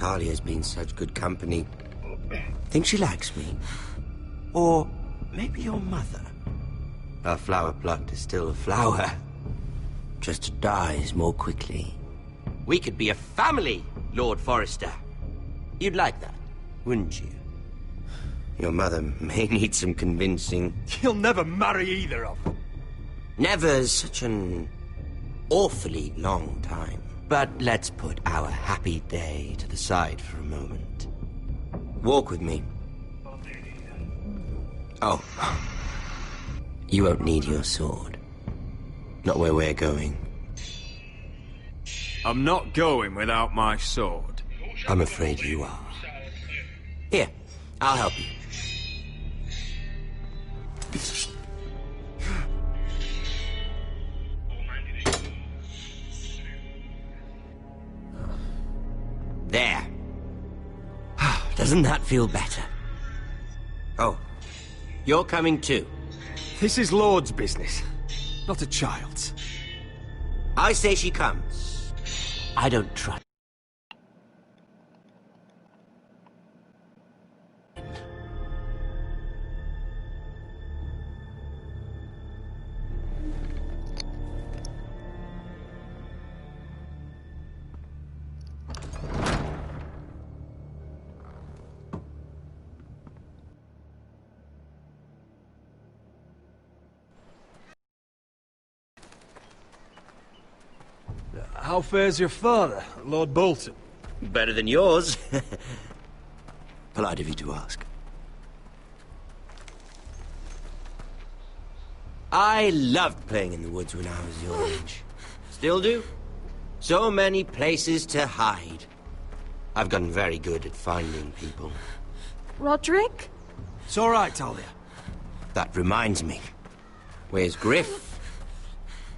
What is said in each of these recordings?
Talia's been such good company. Think she likes me? Or maybe your mother? A flower plucked is still a flower. Just dies more quickly. We could be a family, Lord Forrester. You'd like that, wouldn't you? Your mother may need some convincing. You'll never marry either of them. Never's such an awfully long time. But let's put our happy day to the side for a moment. Walk with me. Oh. You won't need your sword. Not where we're going. I'm not going without my sword. I'm afraid you are. Here, I'll help you. There. Doesn't that feel better? Oh, you're coming too. This is Lord's business, not a child's. I say she comes. I don't trust. How fares your father, Lord Bolton? Better than yours. Polite of you to ask. I loved playing in the woods when I was your age. Still do. So many places to hide. I've gotten very good at finding people. Roderick? It's all right, Talia. That reminds me. Where's Griff?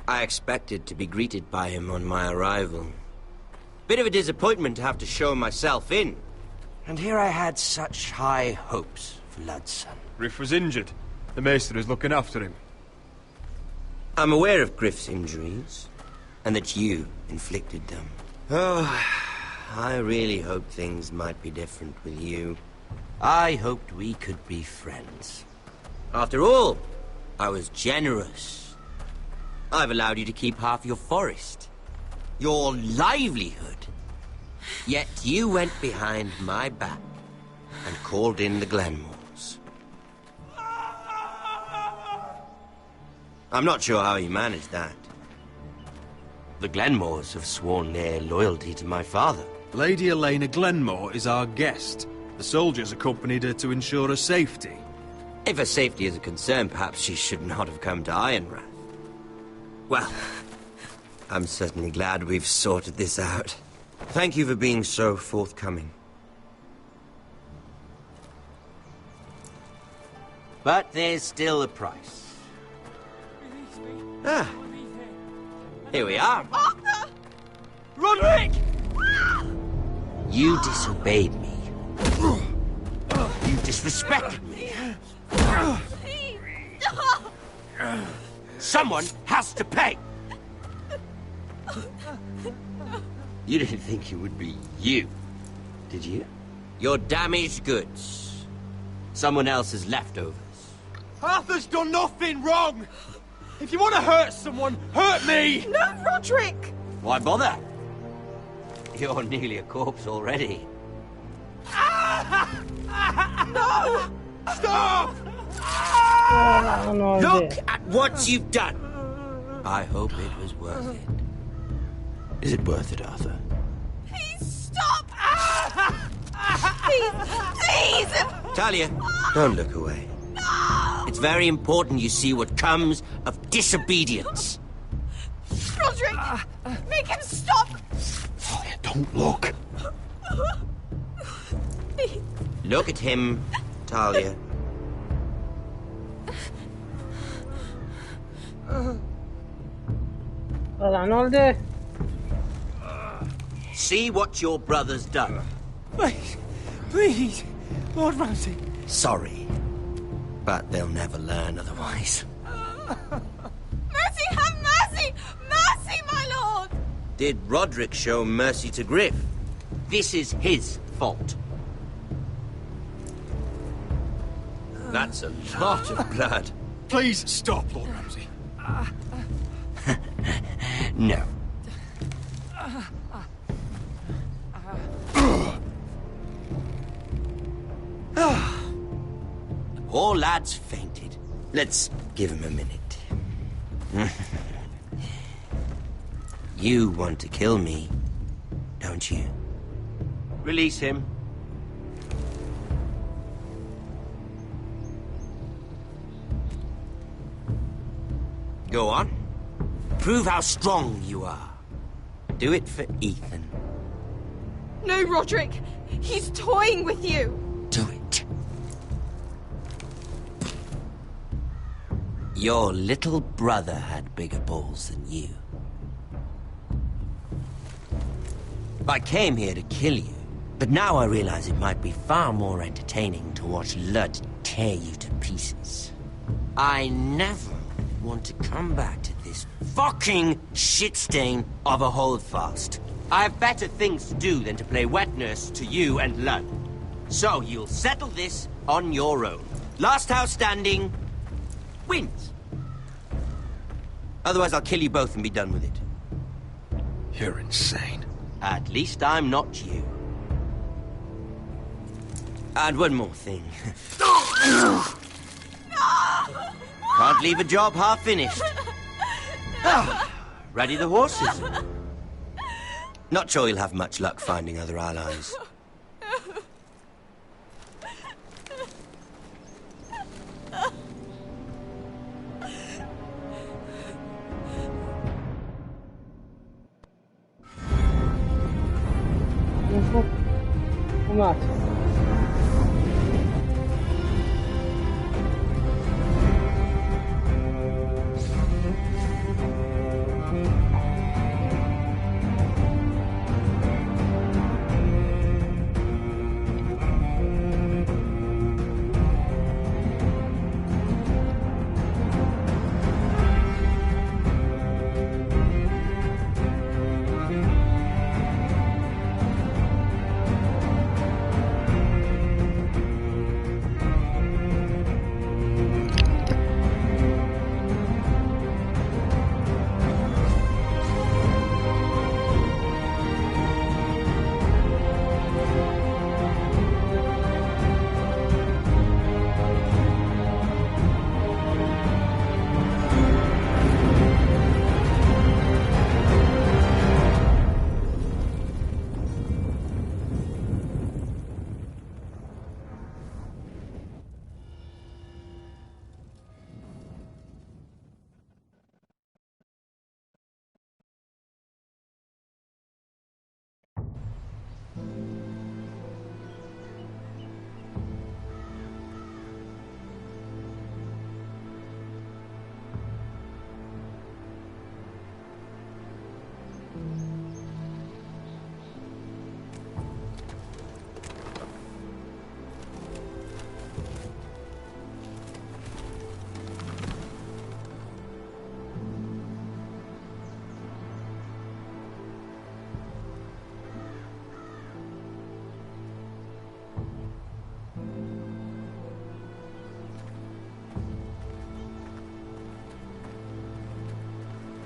I expected to be greeted by him on my arrival. Bit of a disappointment to have to show myself in. And here I had such high hopes for Ludson. Griff was injured. The maester is looking after him. I'm aware of Griff's injuries, and that you inflicted them. Oh, I really hoped things might be different with you. I hoped we could be friends. After all, I was generous. I've allowed you to keep half your forest. Your livelihood. Yet you went behind my back and called in the Glenmores. I'm not sure how you managed that. The Glenmores have sworn their loyalty to my father. Lady Elena Glenmore is our guest. The soldiers accompanied her to ensure her safety. If her safety is a concern, perhaps she should not have come to Ironrath. Well, I'm certainly glad we've sorted this out. Thank you for being so forthcoming. But there's still a price. Ah, here we are. Arthur! Roderick! You disobeyed me. You disrespected me. Please! Someone has to pay. You didn't think it would be you, did you? Your damaged goods. Someone else's leftovers. Arthur's done nothing wrong! If you want to hurt someone, hurt me! No, Roderick! Why bother? You're nearly a corpse already. No! Stop! Look at what you've done. I hope it was worth it. Is it worth it, Arthur? Please stop! Please! Please! Talia, don't look away. No! It's very important you see what comes of disobedience. Roderick! Make him stop! Talia, don't look. Please. Look at him, Talia. Ne oldu? See what your brother's done. Please, please, Lord Ramsay. Sorry, but they'll never learn otherwise. Mercy, have mercy! Mercy, my lord! Did Roderick show mercy to Griff? This is his fault. That's a lot of blood. Please stop, Lord Ramsay. No. Poor lad's fainted. Let's give him a minute. You want to kill me, don't you? Release him. Go on. Prove how strong you are. Do it for Ethan. No, Roderick! He's toying with you! Do it. Your little brother had bigger balls than you. I came here to kill you, but now I realize it might be far more entertaining to watch Lud tear you to pieces. I never want to come back to this fucking shit stain of a holdfast. I have better things to do than to play wet nurse to you and Lud. So you'll settle this on your own. Last house standing wins. Otherwise I'll kill you both and be done with it. You're insane. At least I'm not you. And one more thing. Can't leave a job half finished. Ready the horses? Not sure you'll have much luck finding other allies. ومات.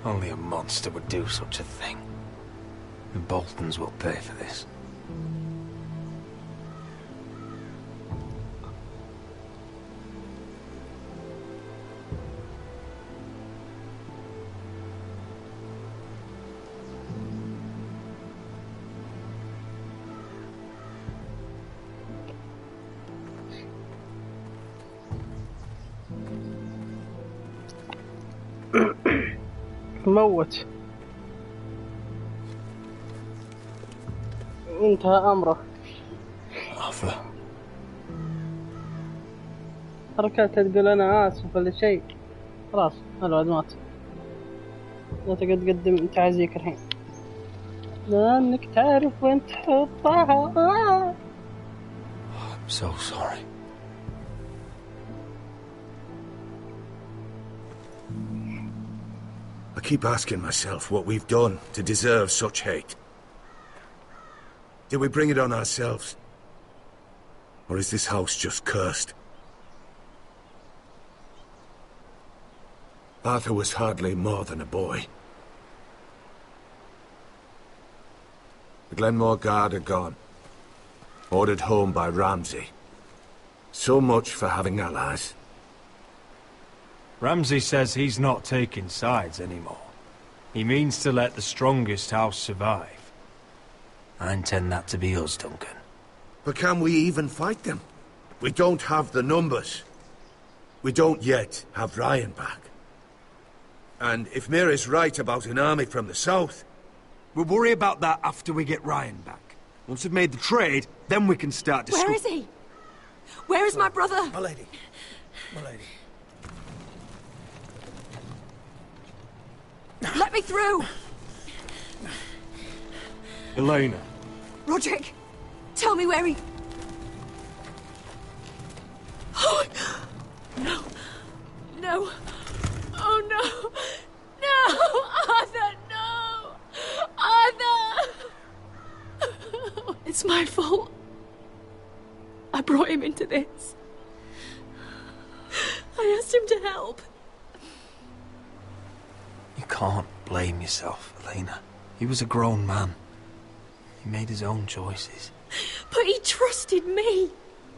Only a monster would do such a thing. The Boltons will pay for this. موت. انتهى أمره. Arthur. حركاتها تقول أنا آسف ولا شيء. خلاص الواد مات. لا تقعد تقدم تعزيك الحين. لأنك تعرف وين تحطها. I'm so sorry. I keep asking myself what we've done to deserve such hate. Did we bring it on ourselves? Or is this house just cursed? Arthur was hardly more than a boy. The Glenmore Guard are gone. Ordered home by Ramsay. So much for having allies. Ramsay says he's not taking sides anymore. He means to let the strongest house survive. I intend that to be us, Duncan. But can we even fight them? We don't have the numbers. We don't yet have Ryan back. And if Mira's right about an army from the south... We'll worry about that after we get Ryan back. Once we've made the trade, then we can start Where is he? Where is my brother? My lady. My lady. Let me through! Elena. Roderick, tell me where he... Oh, no. No. Oh, no. No! Arthur, no! Arthur! It's my fault. I brought him into this. I asked him to help. You can't blame yourself, Elena. He was a grown man. He made his own choices. But he trusted me.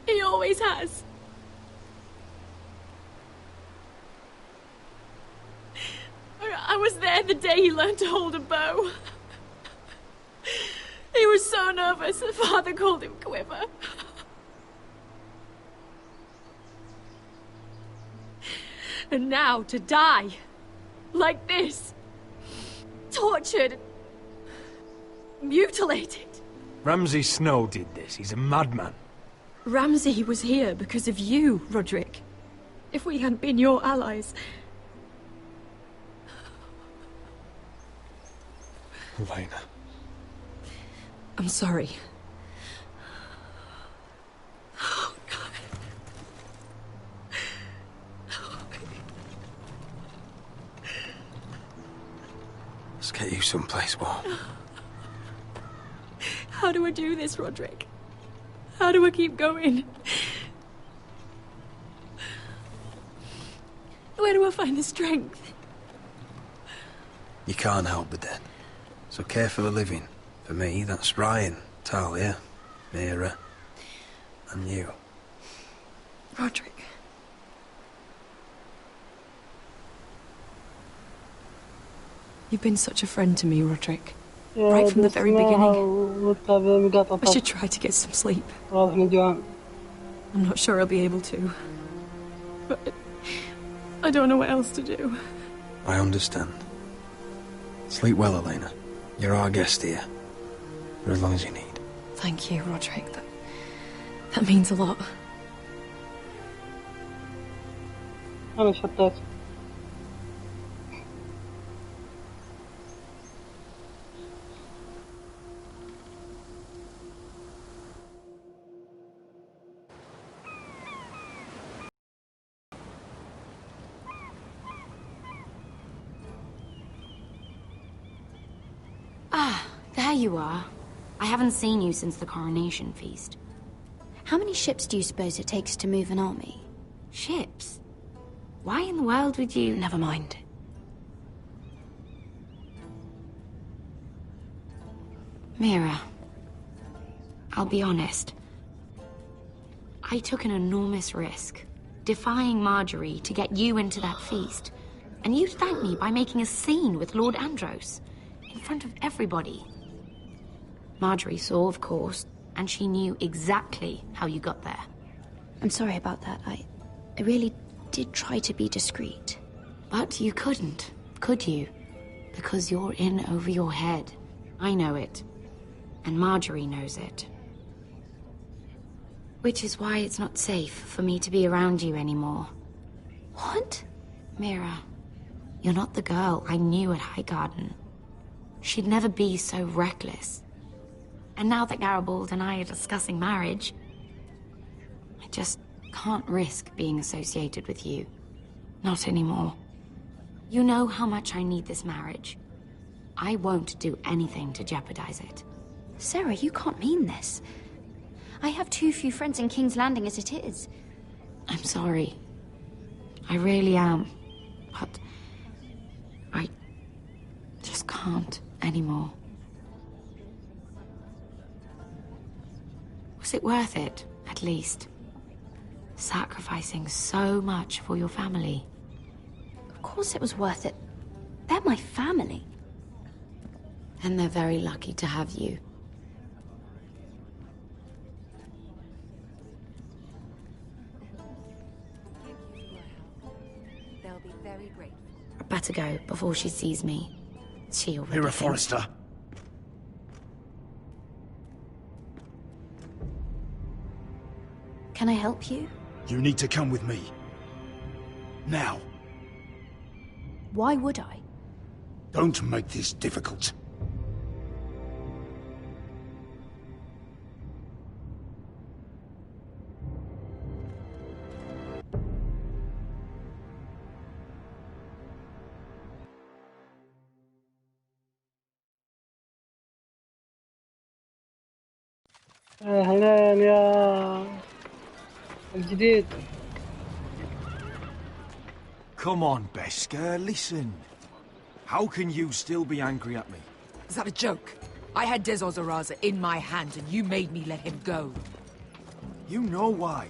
He always has. I was there the day he learned to hold a bow. He was so nervous that Father called him Quiver. And now to die. Like this. Tortured. Mutilated. Ramsay Snow did this. He's a madman. Ramsay was here because of you, Roderick. If we hadn't been your allies... Elena. I'm sorry. Oh, God. Let's get you someplace warm. How do I do this, Roderick? How do I keep going? Where do I find the strength? You can't help the dead. So care for the living. For me, that's Ryan, Talia, Mira, and you. Roderick. You've been such a friend to me, Roderick. Right from the very beginning. I should try to get some sleep. I'm not sure I'll be able to. But I don't know what else to do. I understand. Sleep well, Elena. You're our guest here. For as long as you need. Thank you, Roderick. That means a lot. أنا شطيت. There you are. I haven't seen you since the coronation feast. How many ships do you suppose it takes to move an army? Ships? Why in the world would you... Never mind. Mira, I'll be honest. I took an enormous risk, defying Marjorie to get you into that feast. And you thanked me by making a scene with Lord Andros, in front of everybody. Marjorie saw, of course, and she knew exactly how you got there. I'm sorry about that. I really did try to be discreet. But you couldn't, could you? Because you're in over your head. I know it. And Marjorie knows it. Which is why it's not safe for me to be around you anymore. What? Mira, you're not the girl I knew at Highgarden. She'd never be so reckless. And now that Garibald and I are discussing marriage, I just can't risk being associated with you. Not anymore. You know how much I need this marriage. I won't do anything to jeopardize it. Sarah, you can't mean this. I have too few friends in King's Landing as it is. I'm sorry. I really am. But I just can't anymore. Was it worth it, at least? Sacrificing so much for your family? Of course it was worth it. They're my family. And they're very lucky to have you. They'll be very grateful. I better go before she sees me. She already Mira thinks- Forrester. Can I help you? You need to come with me. Now. Why would I? Don't make this difficult. أهلين يا الجديد. Come on, Beskar, listen. How can you still be angry at me? Is that a joke? I had Dezor Zaraza in my hands and you made me let him go. You know why.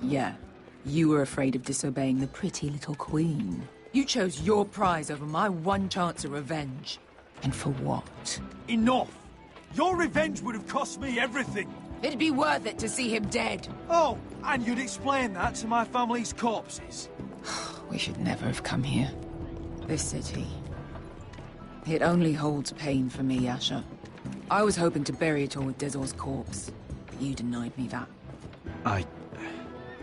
Yeah. You were afraid of disobeying the pretty little queen. You chose your prize over my one chance of revenge. And for what? Enough! Your revenge would have cost me everything. It'd be worth it to see him dead. Oh, and you'd explain that to my family's corpses. We should never have come here. This city. It only holds pain for me, Asher. I was hoping to bury it all with Dezor's corpse, but you denied me that.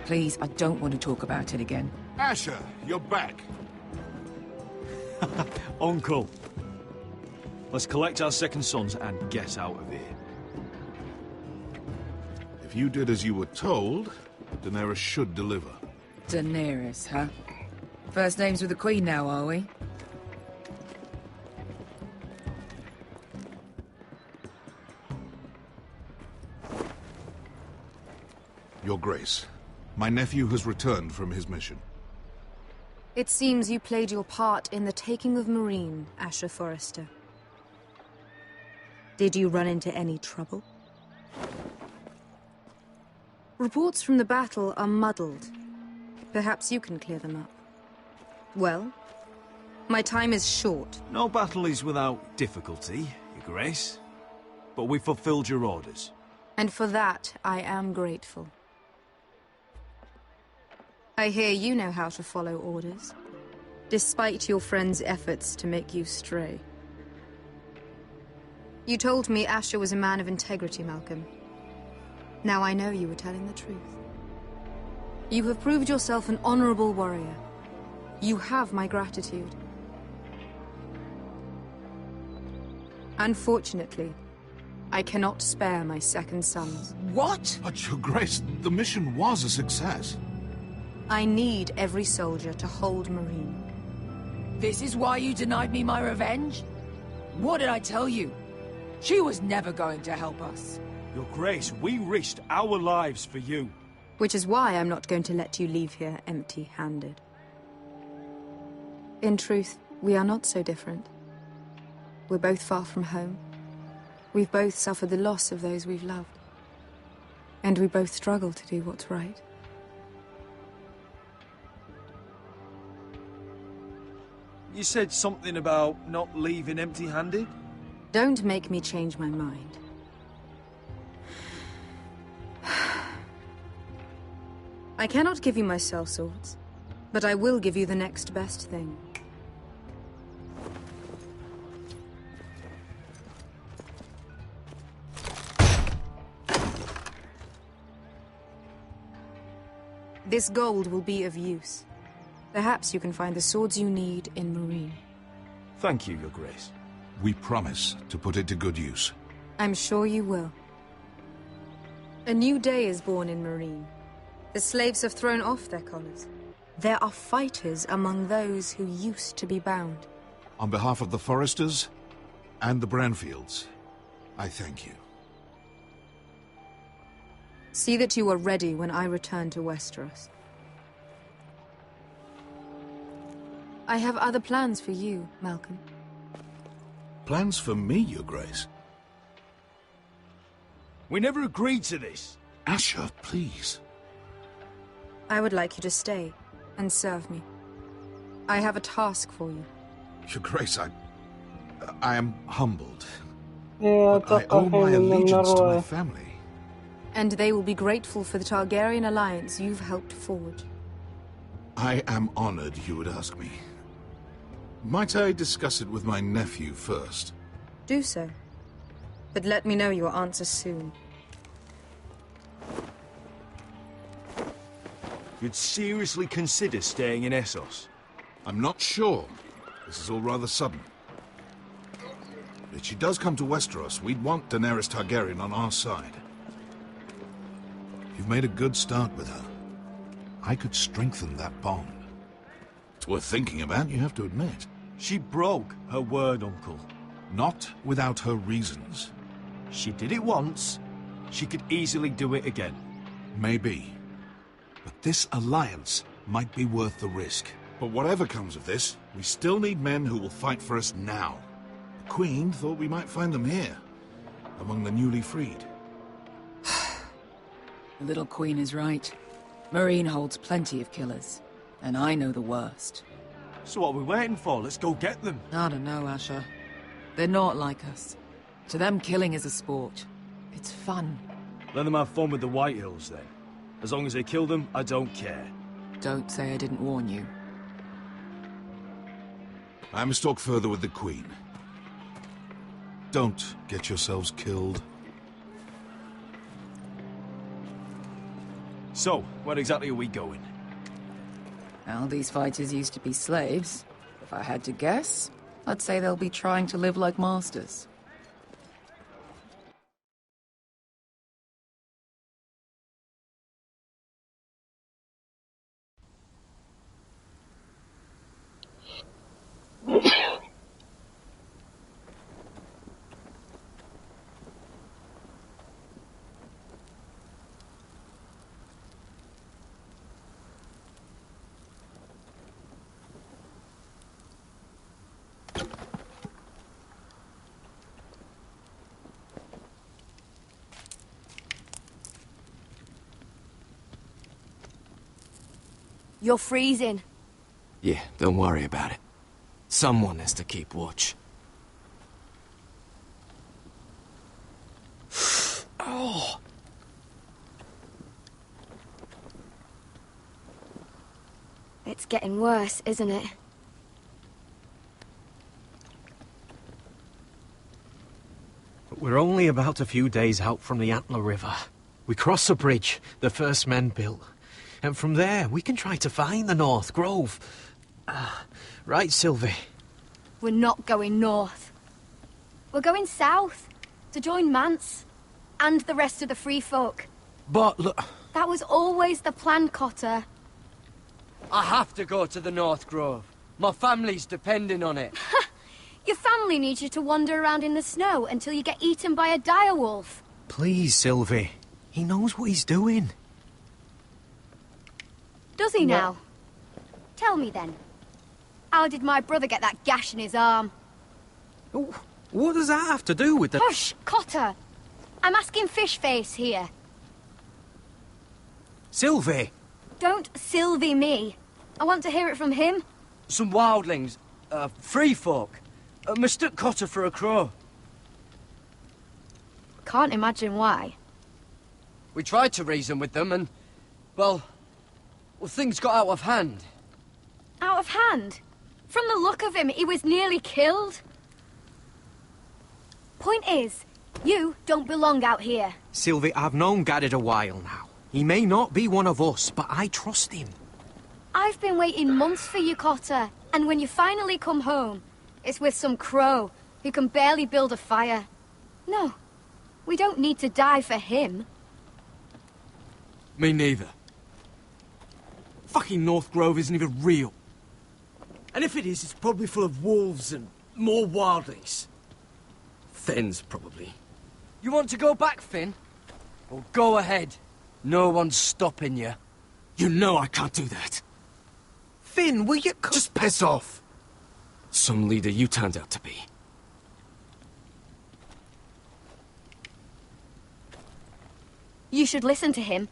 Please, I don't want to talk about it again. Asher, you're back. Uncle. Let's collect our second sons and get out of here. If you did as you were told, Daenerys should deliver. Daenerys, huh? First names with the Queen now, are we? Your Grace, my nephew has returned from his mission. It seems you played your part in the taking of Marine, Asher Forrester. Did you run into any trouble? Reports from the battle are muddled. Perhaps you can clear them up. Well, my time is short. No battle is without difficulty, Your Grace. But we fulfilled your orders. And for that, I am grateful. I hear you know how to follow orders, despite your friend's efforts to make you stray. You told me Asher was a man of integrity, Malcolm. Now I know you were telling the truth. You have proved yourself an honorable warrior. You have my gratitude. Unfortunately, I cannot spare my second sons. What? But, Your Grace, the mission was a success. I need every soldier to hold Marine. This is why you denied me my revenge? What did I tell you? She was never going to help us. Your Grace, we risked our lives for you. Which is why I'm not going to let you leave here empty-handed. In truth, we are not so different. We're both far from home. We've both suffered the loss of those we've loved. And we both struggle to do what's right. You said something about not leaving empty-handed? Don't make me change my mind. I cannot give you my sellswords, but I will give you the next best thing. This gold will be of use. Perhaps you can find the swords you need in Marine. Thank you, Your Grace. We promise to put it to good use. I'm sure you will. A new day is born in Marine. The slaves have thrown off their collars. There are fighters among those who used to be bound. On behalf of the Forresters and the Branfields, I thank you. See that you are ready when I return to Westeros. I have other plans for you, Malcolm. Plans for me, Your Grace? We never agreed to this. Asher, please. I would like you to stay and serve me. I have a task for you. Your Grace, I am humbled. إيه، But I أتوقع owe my الحين من allegiance to my الرواية. family. And they will be grateful for the Targaryen alliance you've helped forward. I am honored you would ask me. Might I discuss it with my nephew first? Do so. But let me know your answer soon. You'd seriously consider staying in Essos? I'm not sure. This is all rather sudden. If she does come to Westeros, we'd want Daenerys Targaryen on our side. You've made a good start with her. I could strengthen that bond. It's worth thinking about, you have to admit. She broke her word, Uncle. Not without her reasons. She did it once. She could easily do it again. Maybe. But this alliance might be worth the risk. But whatever comes of this, we still need men who will fight for us now. The Queen thought we might find them here, among the newly freed. The little queen is right. Marine holds plenty of killers, and I know the worst. So what are we waiting for? Let's go get them. I don't know, Asher. They're not like us. To them, killing is a sport. It's fun. Let them have fun with the White Hills, then. As long as they kill them, I don't care. Don't say I didn't warn you. I must talk further with the Queen. Don't get yourselves killed. So, where exactly are we going? Well, these fighters used to be slaves. If I had to guess, I'd say they'll be trying to live like masters. You're freezing. Yeah, don't worry about it. Someone has to keep watch. Oh! It's getting worse, isn't it? We're only about a few days out from the Antler River. We cross a bridge the first men built. And from there, we can try to find the North Grove. Right, Sylvie? We're not going north. We're going south, to join Mance, and the rest of the Free Folk. But look... That was always the plan, Cotter. I have to go to the North Grove. My family's depending on it. Your family needs you to wander around in the snow until you get eaten by a direwolf. Please, Sylvie. He knows what he's doing. Does he now? Tell me then. How did my brother get that gash in his arm? What does that have to do with the... Hush, Cotter! I'm asking Fishface here. Sylvie! Don't Sylvie me. I want to hear it from him. Some wildlings, free folk, mistook Cotter for a crow. Can't imagine why. We tried to reason with them and, well, things got out of hand. Out of hand? From the look of him, he was nearly killed. Point is, you don't belong out here. Sylvie, I've known Gaddard a while now. He may not be one of us, but I trust him. I've been waiting months for you, Cotter. And when you finally come home, it's with some crow who can barely build a fire. No, we don't need to die for him. Me neither. Fucking North Grove isn't even real. And if it is, it's probably full of wolves and more wildlings. Thens, probably. You want to go back, Finn? Well, go ahead. No one's stopping you. You know I can't do that. Finn, will you... Just piss off. Some leader you turned out to be. You should listen to him.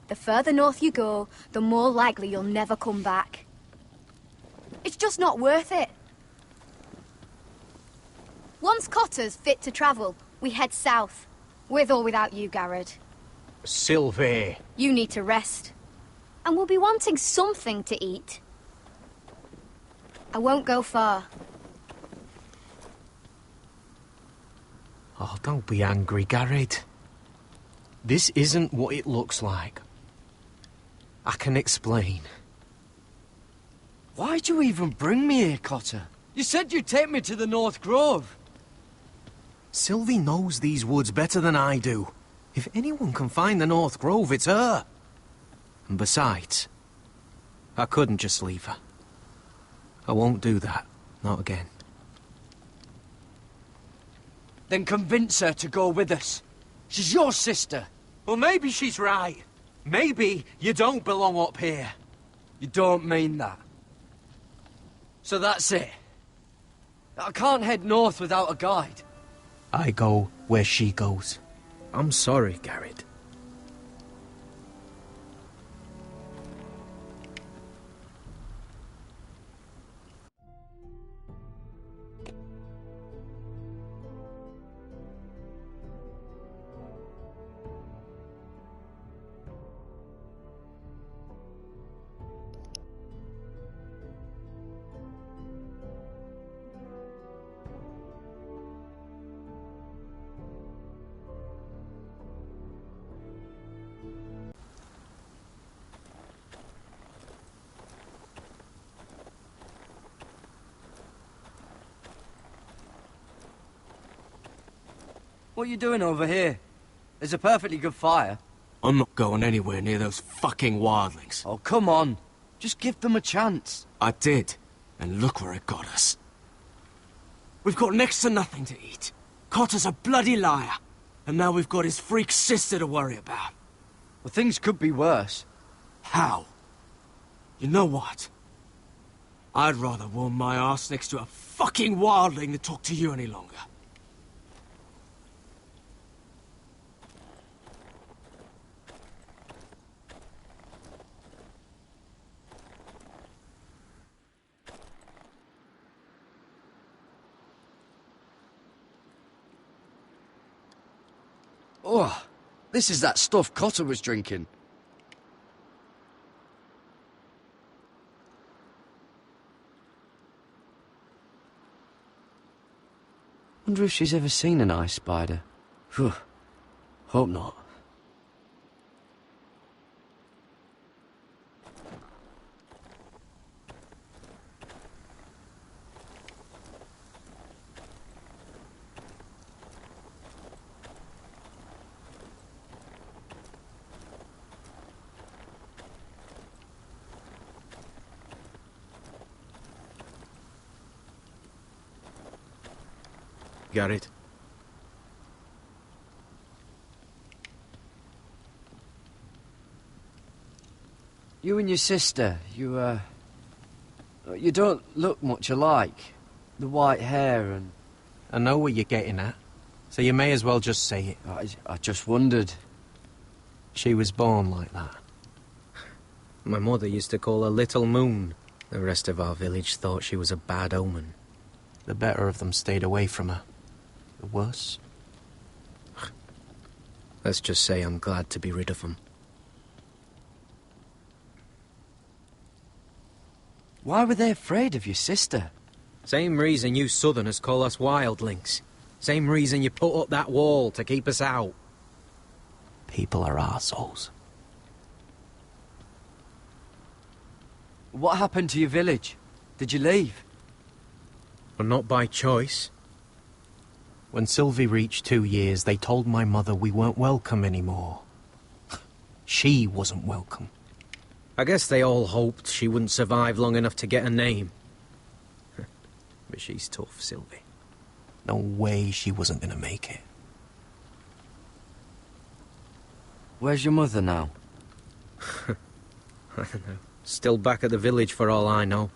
The further north you go, the more likely you'll never come back. It's just not worth it. Once Cotter's fit to travel, we head south. With or without you, Garrett. Sylvie. You need to rest. And we'll be wanting something to eat. I won't go far. Oh, don't be angry, Garrett. This isn't what it looks like. I can explain. Why'd you even bring me here, Cotter? You said you'd take me to the North Grove. Sylvie knows these woods better than I do. If anyone can find the North Grove, it's her. And besides, I couldn't just leave her. I won't do that. Not again. Then convince her to go with us. She's your sister. Well, maybe she's right. Maybe you don't belong up here. You don't mean that. So that's it. I can't head north without a guide. I go where she goes. I'm sorry, Garrett. What are you doing over here? There's a perfectly good fire. I'm not going anywhere near those fucking wildlings. Oh, come on. Just give them a chance. I did, and look where it got us. We've got next to nothing to eat. Cotter's a bloody liar, and now we've got his freak sister to worry about. Well, things could be worse. How? You know what? I'd rather warm my arse next to a fucking wildling than talk to you any longer. Oh, this is that stuff Cotter was drinking. Wonder if she's ever seen an ice spider. Phew. Hope not. Garrett. You and your sister, you don't look much alike. The white hair and... I know what you're getting at, so you may as well just say it. I just wondered. She was born like that. My mother used to call her Little Moon. The rest of our village thought she was a bad omen. The better of them stayed away from her. The worse? Let's just say I'm glad to be rid of them. Why were they afraid of your sister? Same reason you Southerners call us wildlings. Same reason you put up that wall to keep us out. People are arseholes. What happened to your village? Did you leave? But not by choice. When Sylvie reached 2 years, they told my mother we weren't welcome anymore. She wasn't welcome. I guess they all hoped she wouldn't survive long enough to get a name. But she's tough, Sylvie. No way she wasn't gonna make it. Where's your mother now? I don't know. Still back at the village for all I know.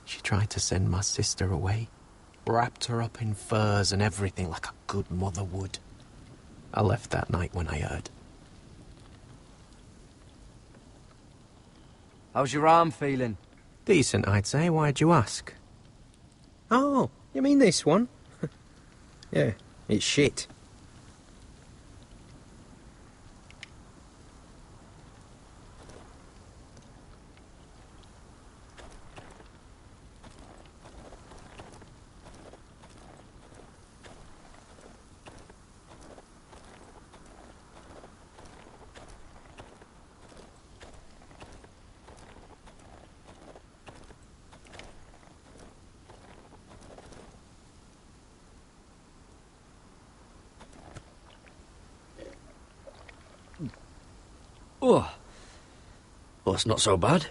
She tried to send my sister away. Wrapped her up in furs and everything like a good mother would. I left that night when I heard. How's your arm feeling? Decent, I'd say. Why'd you ask? Oh, you mean this one? Yeah, it's shit. Oh, well, it's not so bad.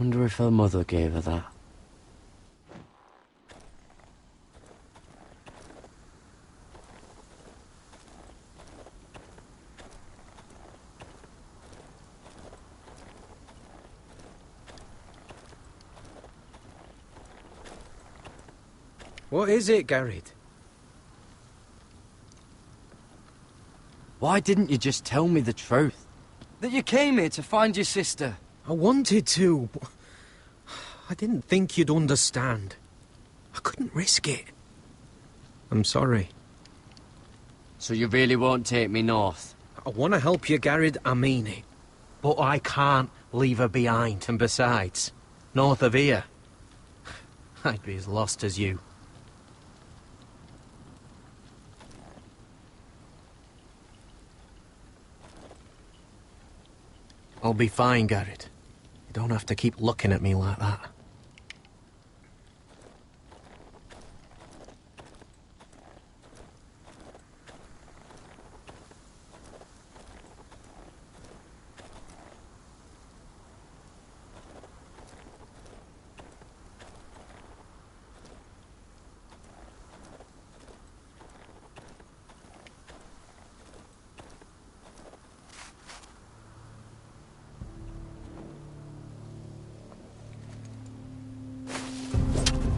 Wonder if her mother gave her that. What is it, Garrett? Why didn't you just tell me the truth? That you came here to find your sister? I wanted to, but I didn't think you'd understand. I couldn't risk it. I'm sorry. So you really won't take me north? I want to help you, Garrett, I mean it. But I can't leave her behind. And besides, north of here, I'd be as lost as you. I'll be fine, Garrett. You don't have to keep looking at me like that.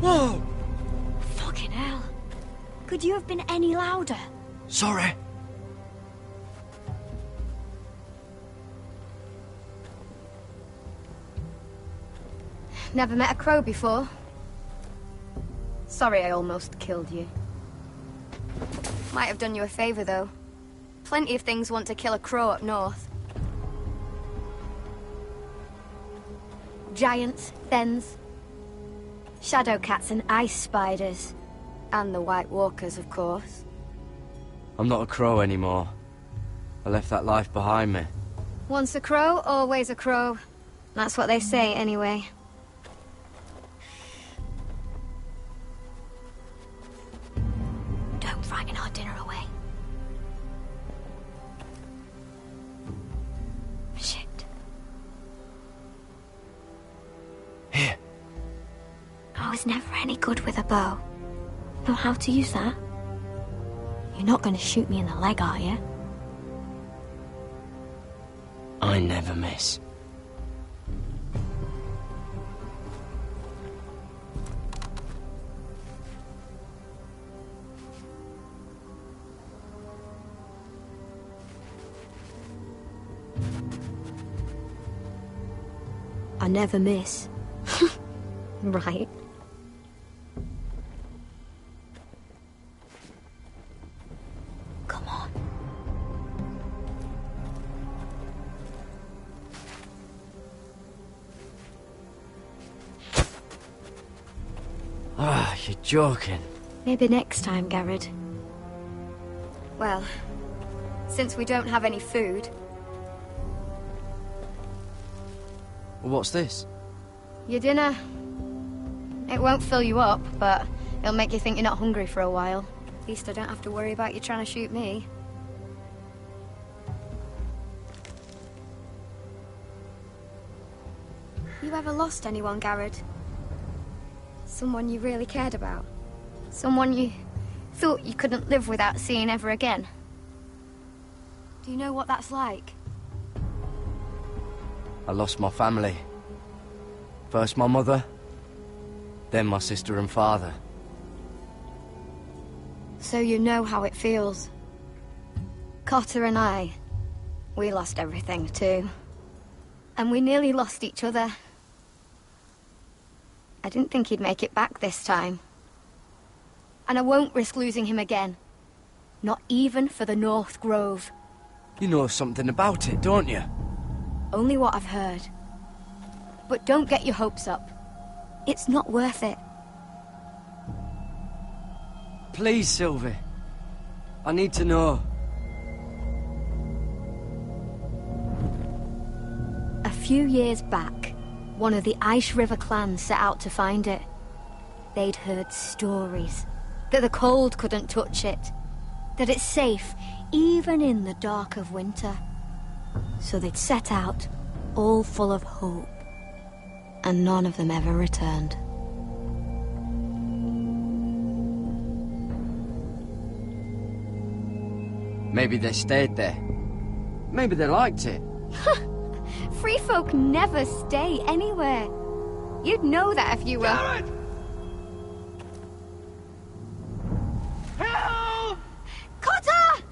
Whoa! Fucking hell. Could you have been any louder? Sorry. Never met a crow before? Sorry I almost killed you. Might have done you a favor, though. Plenty of things want to kill a crow up north. Giants, thens, shadow cats and ice spiders. And the White Walkers, of course. I'm not a crow anymore. I left that life behind me. Once a crow, always a crow. That's what they say, anyway. Don't frighten our dinner away. Shit. Here. I was never any good with a bow. Know how to use that? You're not going to shoot me in the leg, are you? I never miss. I never miss. Right. Come on. Ah, you're joking. Maybe next time, Garrett. Well, since we don't have any food... What's this? Your dinner. It won't fill you up, but it'll make you think you're not hungry for a while. At least I don't have to worry about you trying to shoot me. You ever lost anyone, Garrett? Someone you really cared about? Someone you thought you couldn't live without seeing ever again? Do you know what that's like? I lost my family. First my mother, then my sister and father. So you know how it feels. Cotter and I, we lost everything too. And we nearly lost each other. I didn't think he'd make it back this time. And I won't risk losing him again. Not even for the North Grove. You know something about it, don't you? Only what I've heard. But don't get your hopes up. It's not worth it. Please, Sylvie. I need to know. A few years back, one of the Ice River clans set out to find it. They'd heard stories that the cold couldn't touch it, that it's safe even in the dark of winter. So they'd set out, all full of hope, and none of them ever returned. Maybe they stayed there. Maybe they liked it. Free folk never stay anywhere. You'd know that if you were... Garrett! Help! Cotter!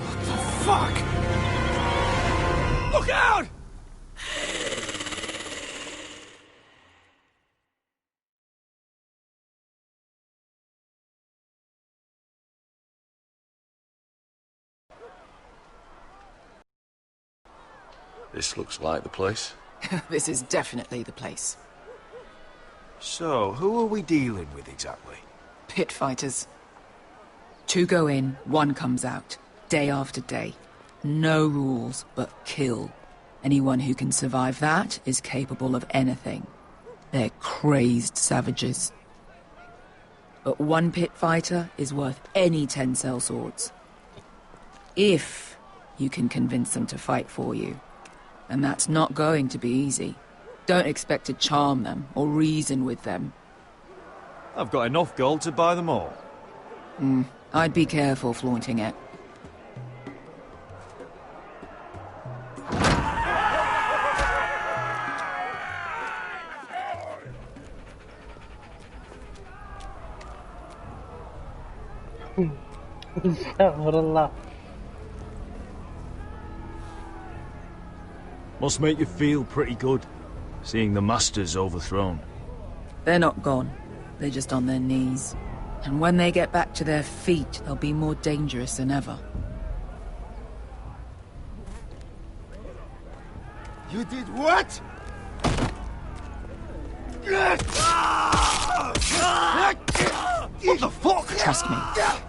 What the fuck? Look out! This looks like the place. This is definitely the place. So, who are we dealing with exactly? Pit fighters. 2 go in, 1 comes out. Day after day. No rules, but kill. Anyone who can survive that is capable of anything. They're crazed savages. But 1 pit fighter is worth any 10 sellswords. If you can convince them to fight for you. And that's not going to be easy. Don't expect to charm them or reason with them. I've got enough gold to buy them all. I'd be careful flaunting it. Astaghfirullah. Must make you feel pretty good, seeing the Masters overthrown. They're not gone. They're just on their knees. And when they get back to their feet, they'll be more dangerous than ever. You did what? What the fuck? Trust me,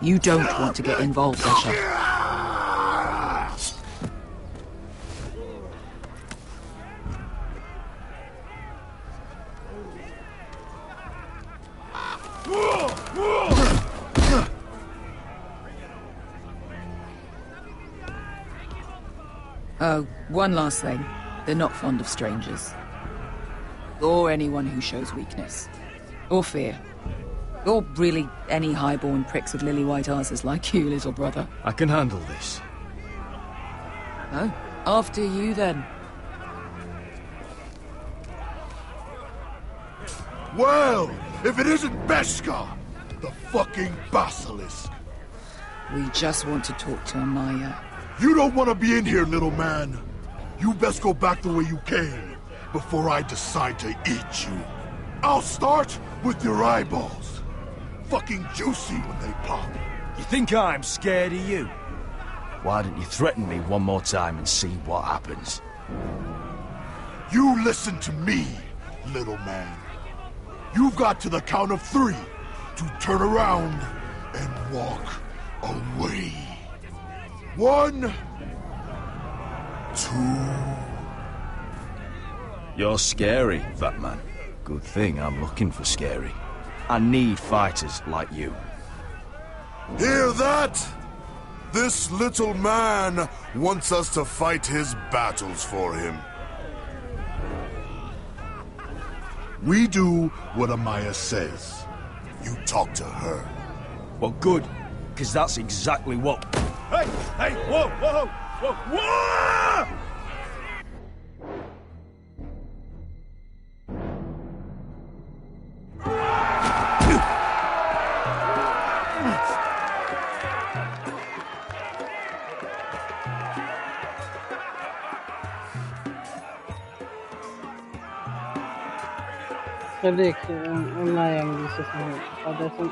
you don't want to get involved, Asher. Oh, one last thing. They're not fond of strangers. Or anyone who shows weakness. Or fear. Or really any highborn pricks with lily-white asses like you, little brother. I can handle this. Oh, after you then. Well, if it isn't Beskar, the fucking basilisk. We just want to talk to Amaya. You don't want to be in here, little man. You best go back the way you came, before I decide to eat you. I'll start with your eyeballs. Fucking juicy when they pop. You think I'm scared of you? Why don't you threaten me one more time and see what happens? You listen to me, little man. You've got to the count of 3 to turn around and walk away. 1, 2... You're scary, fat man. Good thing I'm looking for scary. I need fighters like you. Hear that? This little man wants us to fight his battles for him. We do what Amaya says. You talk to her. Well, good, because that's exactly what... Hey! Hey! Whoa! Whoa! Whoa! Whoa! خليك ما يعمل شو اسمه هذا اسم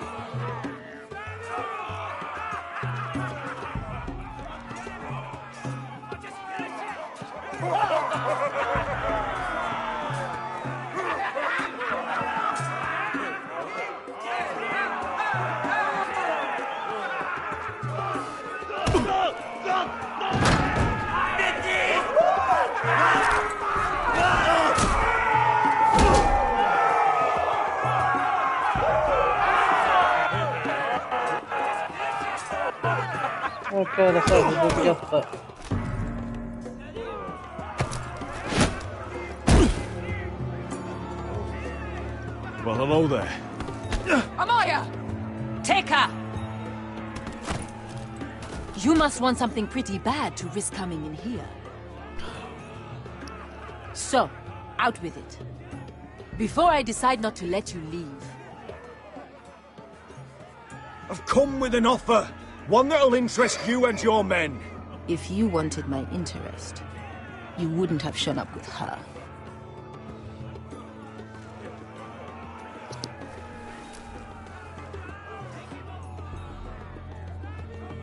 اوكي لصاحب بتقطع Well, hello there. Amaya! Take her! You must want something pretty bad to risk coming in here. So, out with it. Before I decide not to let you leave. I've come with an offer. One that'll interest you and your men. If you wanted my interest, you wouldn't have shown up with her.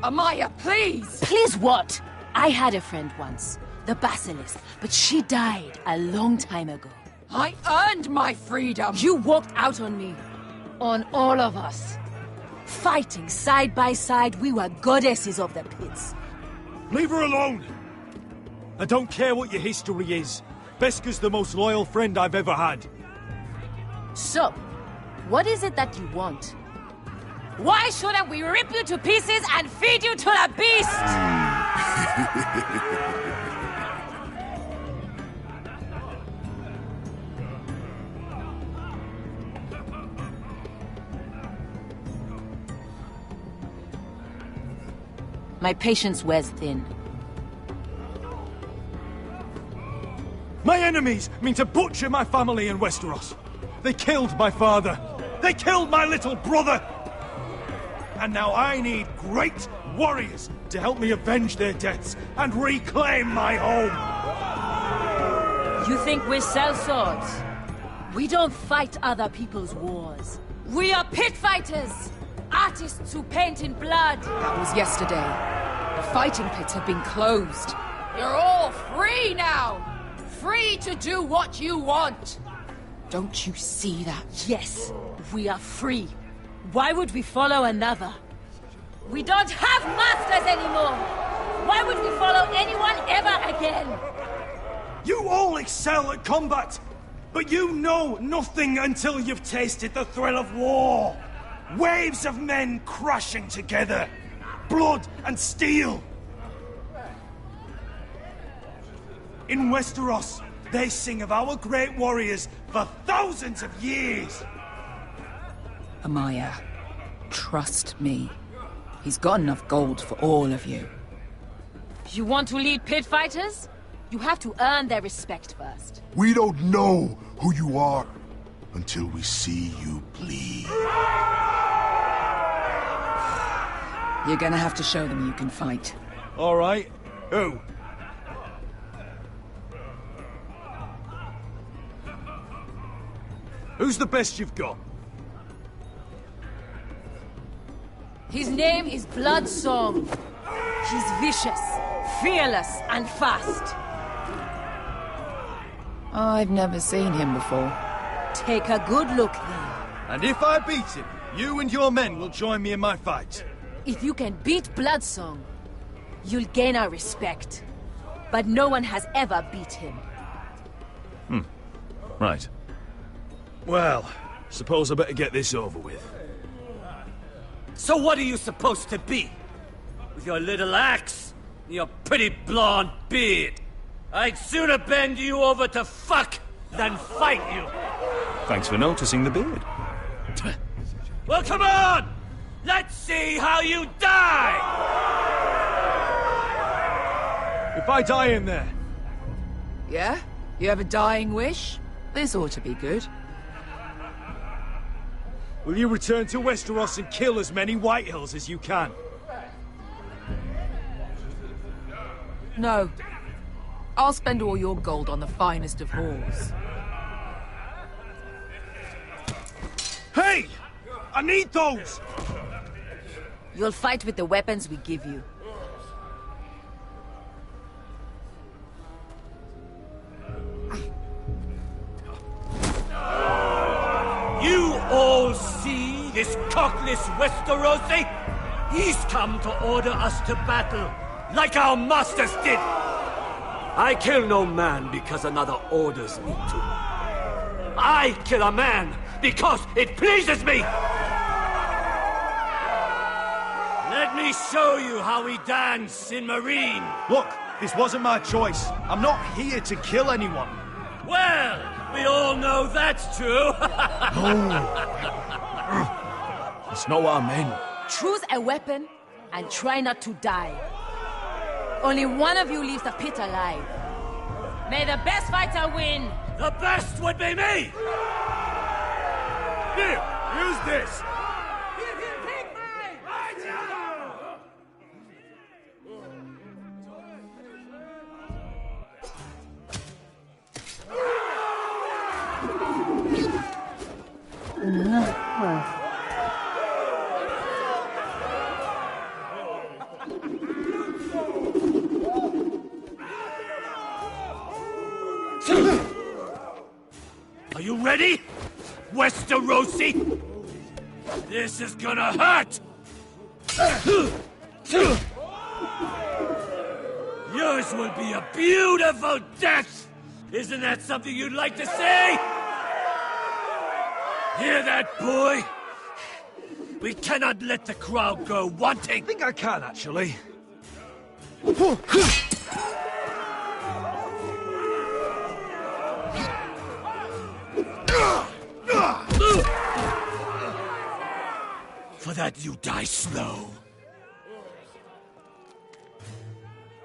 Amaya, please! Please what? I had a friend once, the Basilisk, but she died a long time ago. I earned my freedom! You walked out on me. On all of us. Fighting side by side, we were goddesses of the pits. Leave her alone! I don't care what your history is. Beskha's the most loyal friend I've ever had. So, what is it that you want? Why shouldn't we rip you to pieces and feed you to the beast? My patience wears thin. My enemies mean to butcher my family in Westeros. They killed my father. They killed my little brother. And now I need great warriors to help me avenge their deaths and reclaim my home. You think we sell swords? We don't fight other people's wars. We are pit fighters! Artists who paint in blood. That was yesterday. The fighting pits have been closed. You're all free now! Free to do what you want! Don't you see that? Yes, we are free. Why would we follow another? We don't have masters anymore! Why would we follow anyone ever again? You all excel at combat, but you know nothing until you've tasted the thrill of war. Waves of men crashing together. Blood and steel. In Westeros, they sing of our great warriors for thousands of years. Amaya, trust me. He's got enough gold for all of you. You want to lead pit fighters? You have to earn their respect first. We don't know who you are until we see you bleed. You're gonna have to show them you can fight. All right. Who? Who's the best you've got? His name is Bloodsong. He's vicious, fearless, and fast. I've never seen him before. Take a good look then. And if I beat him, you and your men will join me in my fight. If you can beat Bloodsong, you'll gain our respect. But no one has ever beat him. Right. Well, suppose I better get this over with. So what are you supposed to be? with your little axe and your pretty blonde beard. I'd sooner bend you over to fuck than fight you. Thanks for noticing the beard. Well, come on! Let's see how you die! If I die in there... Yeah? You have a dying wish? This ought to be good. Will you return to Westeros and kill as many Whitehills as you can? No. I'll spend all your gold on the finest of whores. Hey! I need those! You'll fight with the weapons we give you. You all see this cockless Westerosi? He's come to order us to battle, like our masters did. I kill no man because another orders me to. I kill a man because it pleases me! Let me show you how we dance in Marine. Look, this wasn't my choice. I'm not here to kill anyone. Well, we all know that's true. It's not what I meant. Choose a weapon and try not to die. Only one of you leaves the pit alive. May the best fighter win! The best would be me! Here, use this! Are you ready, Westerosi? This is gonna hurt! Yours will be a beautiful death! Isn't that something you'd like to say? Hear that, boy? We cannot let the crowd go wanting! I think I can, actually. For that you die slow.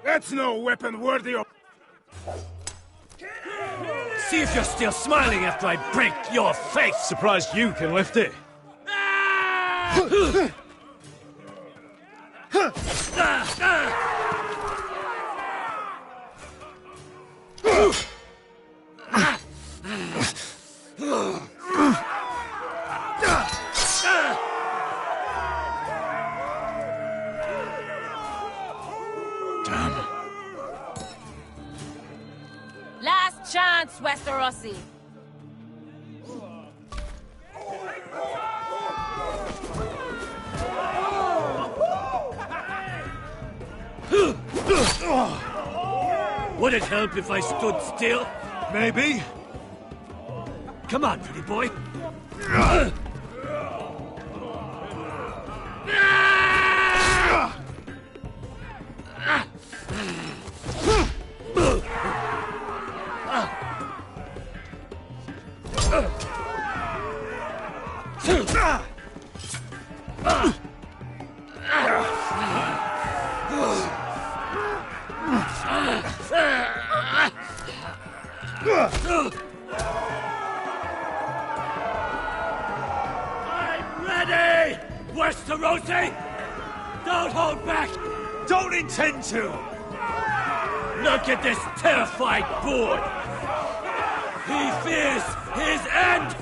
That's no weapon worthy of... See if you're still smiling after I break your face! Surprised you can lift it. Last chance, Westerosi. Would it help if I stood still? Maybe. Come on, pretty boy. I'm ready, Westerosi! Don't hold back! Don't intend to! Look at this terrified boy! He fears his end!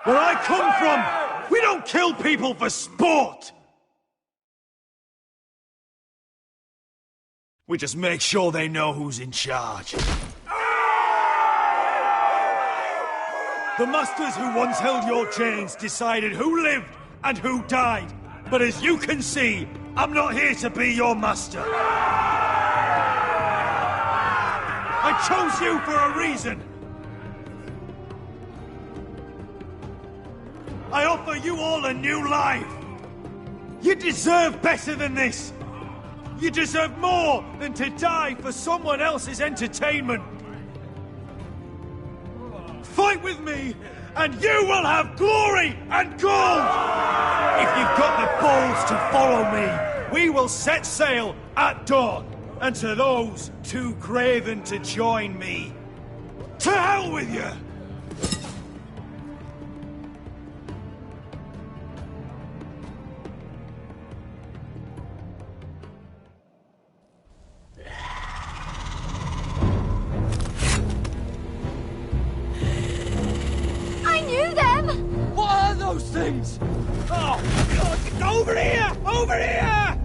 Where I come from, we don't kill people for sport! We just make sure they know who's in charge. The masters who once held your chains decided who lived and who died. But as you can see, I'm not here to be your master. I chose you for a reason. I offer you all a new life. You deserve better than this. You deserve more than to die for someone else's entertainment. Fight with me, and you will have glory and gold! If you've got the balls to follow me, we will set sail at dawn. And to those too craven to join me, to hell with you! What are those things? Oh, God! Over here! Over here!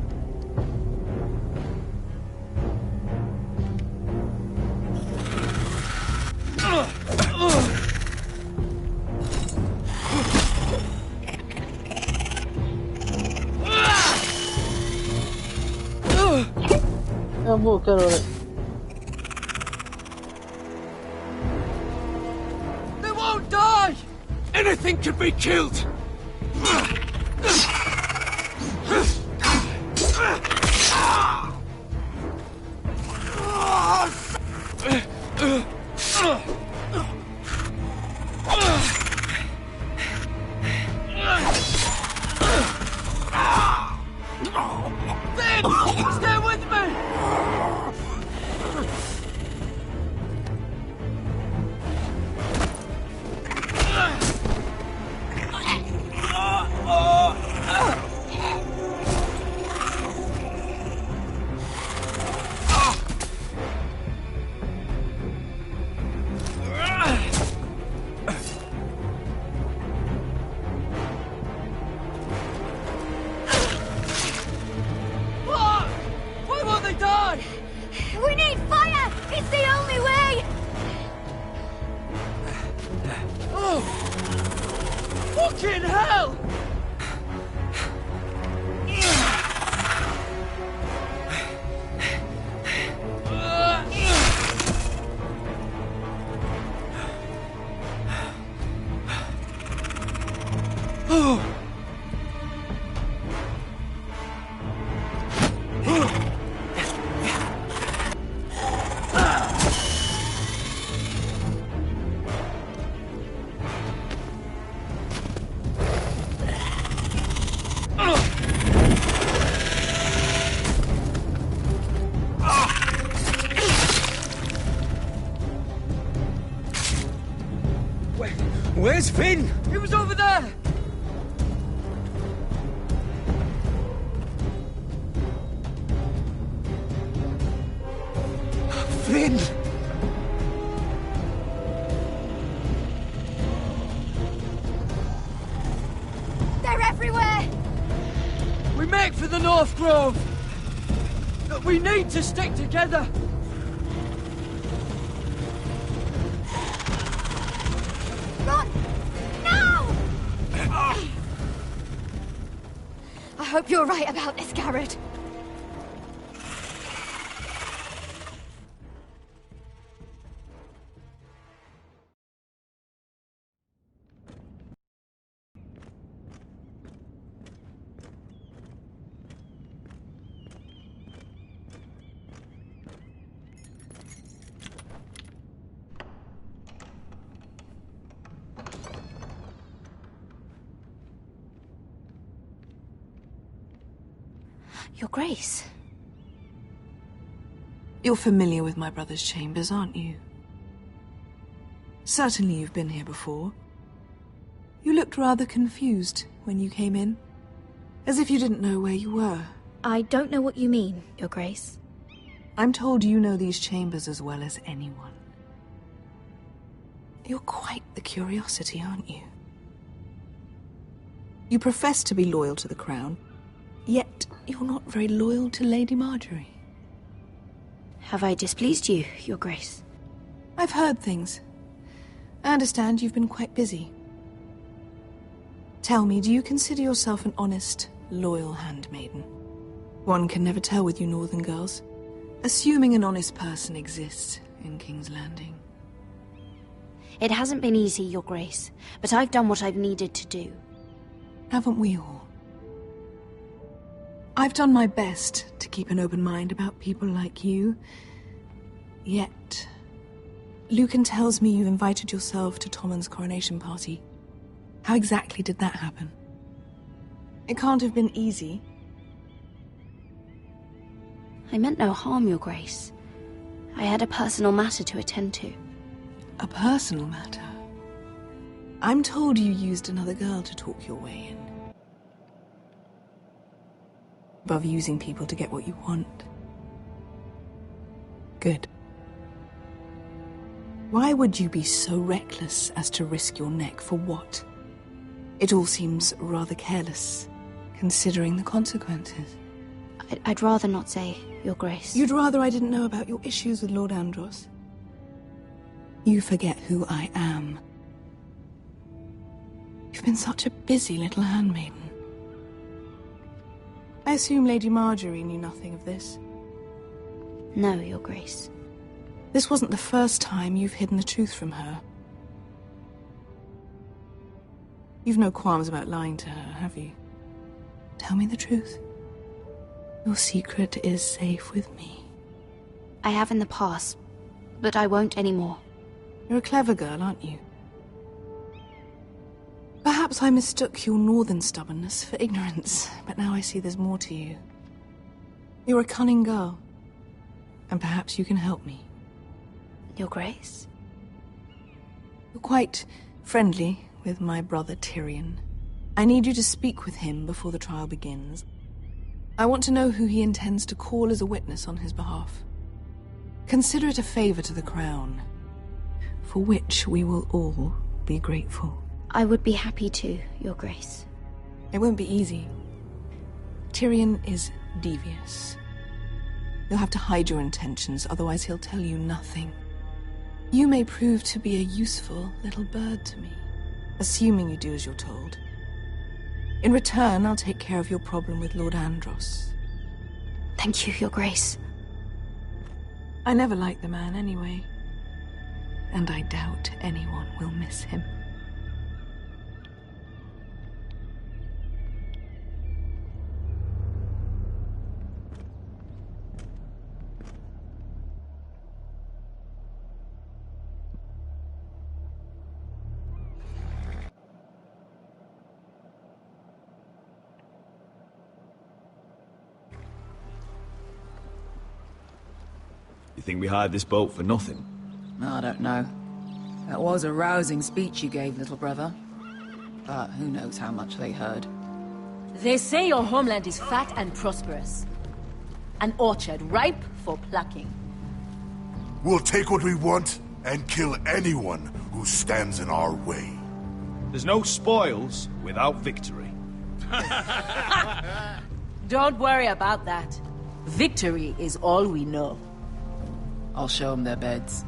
أبوك الولد. They won't die! Anything can be killed! Stay with me! Why won't they die? We need fire! It's the only way! Oh! Fucking hell! Oh! Where's Finn? He was over there! Finn! They're everywhere! We make for the North Grove! But we need to stick together! Run! Now! I hope you're right about this, Garrett. Your Grace. You're familiar with my brother's chambers, aren't you? Certainly you've been here before. You looked rather confused when you came in, as if you didn't know where you were. I don't know what you mean, Your Grace. I'm told you know these chambers as well as anyone. You're quite the curiosity, aren't you? You profess to be loyal to the crown, yet you're not very loyal to Lady Marjorie. Have I displeased you, Your Grace? I've heard things. I understand you've been quite busy. Tell me, do you consider yourself an honest, loyal handmaiden? One can never tell with you northern girls. Assuming an honest person exists in King's Landing. It hasn't been easy, Your Grace, but I've done what I've needed to do. Haven't we all? I've done my best to keep an open mind about people like you. Yet, Lucan tells me you invited yourself to Tommen's coronation party. How exactly did that happen? It can't have been easy. I meant no harm, Your Grace. I had a personal matter to attend to. A personal matter? I'm told you used another girl to talk your way in. Above using people to get what you want. Good. Why would you be so reckless as to risk your neck for what? It all seems rather careless, considering the consequences. I'd rather not say, Your Grace. You'd rather I didn't know about your issues with Lord Andros? You forget who I am. You've been such a busy little handmaiden. I assume Lady Marjorie knew nothing of this. No, Your Grace. This wasn't the first time you've hidden the truth from her. You've no qualms about lying to her, have you? Tell me the truth. Your secret is safe with me. I have in the past, but I won't anymore. You're a clever girl, aren't you? Perhaps I mistook your northern stubbornness for ignorance, but now I see there's more to you. You're a cunning girl, and perhaps you can help me. Your Grace? You're quite friendly with my brother Tyrion. I need you to speak with him before the trial begins. I want to know who he intends to call as a witness on his behalf. Consider it a favor to the crown, for which we will all be grateful. I would be happy to, Your Grace. It won't be easy. Tyrion is devious. You'll have to hide your intentions, otherwise he'll tell you nothing. You may prove to be a useful little bird to me, assuming you do as you're told. In return, I'll take care of your problem with Lord Andros. Thank you, Your Grace. I never liked the man anyway, and I doubt anyone will miss him. You think we hired this boat for nothing? I don't know. That was a rousing speech you gave, little brother. But who knows how much they heard. They say your homeland is fat and prosperous. An orchard ripe for plucking. We'll take what we want and kill anyone who stands in our way. There's no spoils without victory. Don't worry about that. Victory is all we know. I'll show them their beds.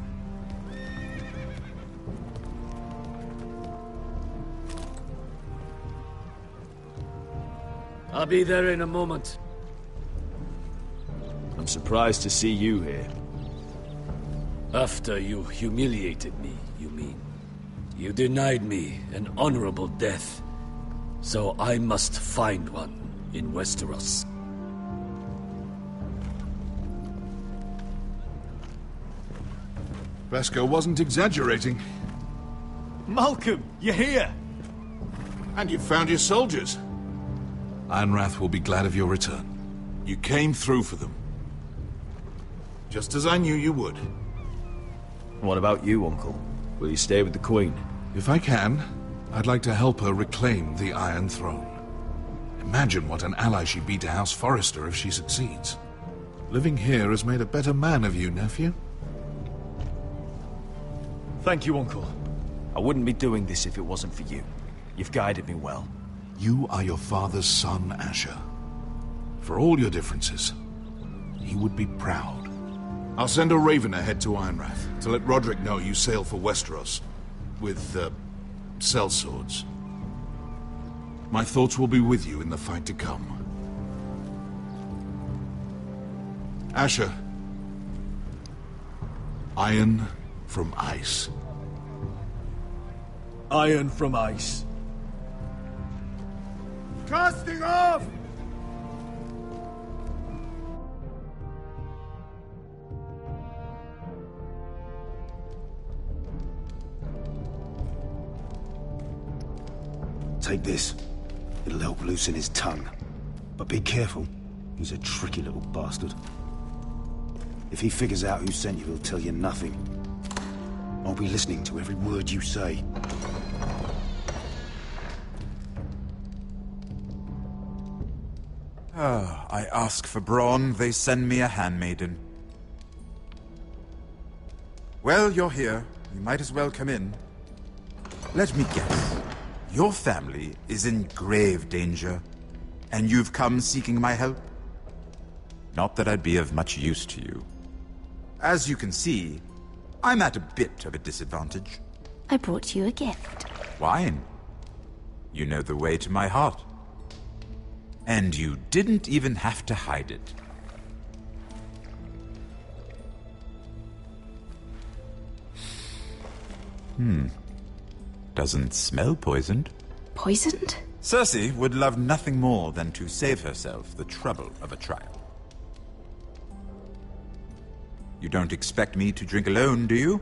I'll be there in a moment. I'm surprised to see you here. After you humiliated me, you mean? You denied me an honorable death, so I must find one in Westeros. Vesco wasn't exaggerating. Malcolm, you're here! And you've found your soldiers. Ironrath will be glad of your return. You came through for them. Just as I knew you would. What about you, Uncle? Will you stay with the Queen? If I can, I'd like to help her reclaim the Iron Throne. Imagine what an ally she'd be to House Forrester if she succeeds. Living here has made a better man of you, nephew. Thank you, Uncle. I wouldn't be doing this if it wasn't for you. You've guided me well. You are your father's son, Asher. For all your differences, he would be proud. I'll send a raven ahead to Ironrath to let Roderick know you sail for Westeros with, sellswords. My thoughts will be with you in the fight to come. Asher. Iron from ice. Iron from ice. Casting off! Take this. It'll help loosen his tongue. But be careful. He's a tricky little bastard. If he figures out who sent you, he'll tell you nothing. I'll be listening to every word you say. I ask for brawn, they send me a handmaiden. Well, you're here. You might as well come in. Let me guess. Your family is in grave danger, and you've come seeking my help? Not that I'd be of much use to you. As you can see, I'm at a bit of a disadvantage. I brought you a gift. Wine. You know the way to my heart. And you didn't even have to hide it. Doesn't smell poisoned. Poisoned? Cersei would love nothing more than to save herself the trouble of a trial. You don't expect me to drink alone, do you?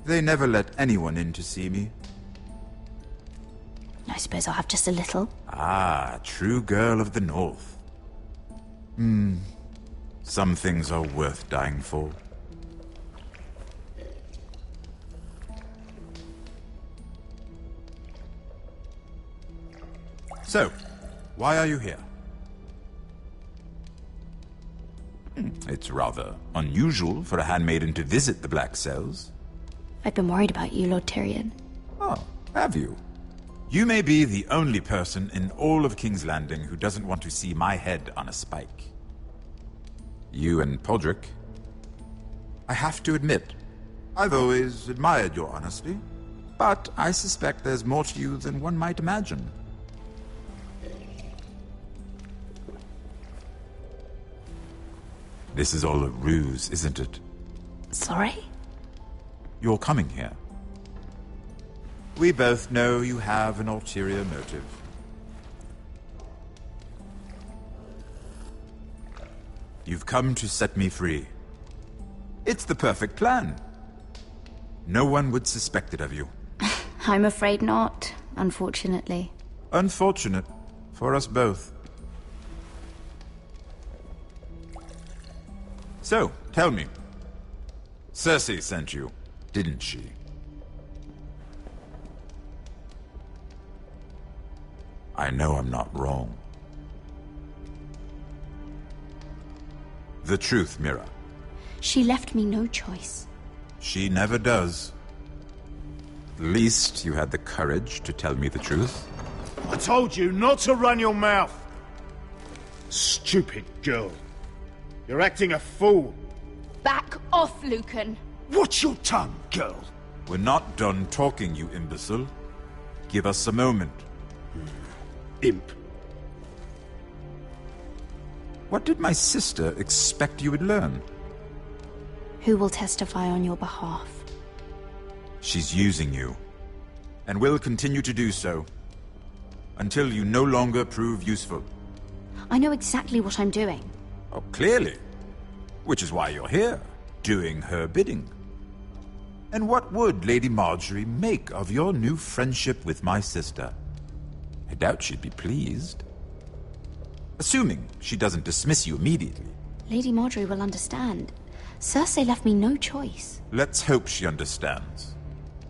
They never let anyone in to see me. I suppose I'll have just a little. Ah, true girl of the North. Some things are worth dying for. So, why are you here? It's rather unusual for a handmaiden to visit the Black Cells. I've been worried about you, Lord Tyrion. Oh, have you? You may be the only person in all of King's Landing who doesn't want to see my head on a spike. You and Podrick. I have to admit, I've always admired your honesty, but I suspect there's more to you than one might imagine. This is all a ruse, isn't it? Sorry? You're coming here. We both know you have an ulterior motive. You've come to set me free. It's the perfect plan. No one would suspect it of you. I'm afraid not, unfortunately. Unfortunate for us both. So, tell me. Cersei sent you, didn't she? I know I'm not wrong. The truth, Mira. She left me no choice. She never does. At least you had the courage to tell me the truth. I told you not to run your mouth. Stupid girl. You're acting a fool. Back off, Lucan. Watch your tongue, girl. We're not done talking, you imbecile. Give us a moment. Imp. What did my sister expect you would learn? Who will testify on your behalf? She's using you, and will continue to do so, until you no longer prove useful. I know exactly what I'm doing. Oh, clearly. Which is why you're here, doing her bidding. And what would Lady Marjorie make of your new friendship with my sister? I doubt she'd be pleased. Assuming she doesn't dismiss you immediately. Lady Marjorie will understand. Cersei left me no choice. Let's hope she understands.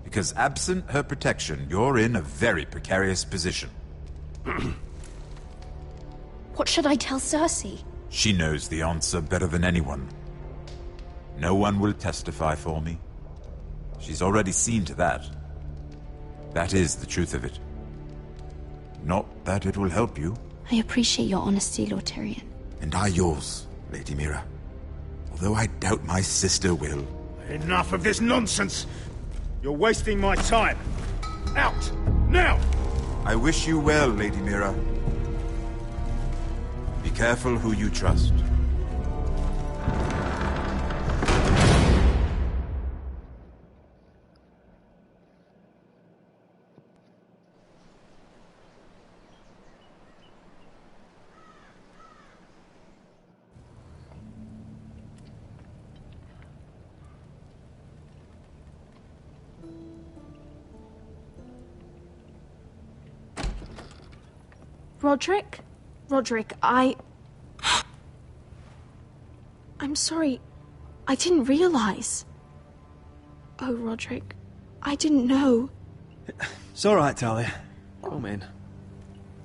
Because absent her protection, you're in a very precarious position. What should I tell Cersei? She knows the answer better than anyone. No one will testify for me. She's already seen to that. That is the truth of it. Not that it will help you. I appreciate your honesty, Lord Tyrion. And I yours, Lady Mira. Although I doubt my sister will. Enough of this nonsense! You're wasting my time! Out! Now! I wish you well, Lady Mira. Be careful who you trust. Roderick? Roderick, I'm sorry. I didn't realize. Oh, Roderick, I didn't know. It's all right, Talia. Come in.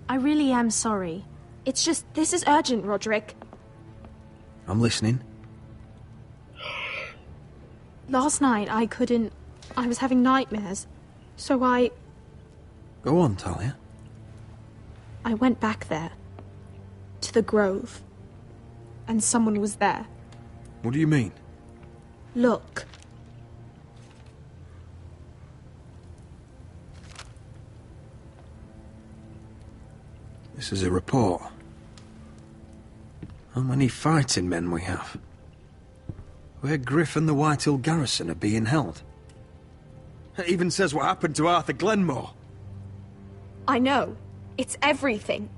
I really am sorry. It's just, this is urgent, Roderick. I'm listening. Last night, I was having nightmares, so Go on, Talia. I went back there, to the grove, and someone was there. What do you mean? Look. This is a report. How many fighting men we have? Where Griff and the Whitehill garrison are being held. It even says what happened to Arthur Glenmore. I know. It's everything.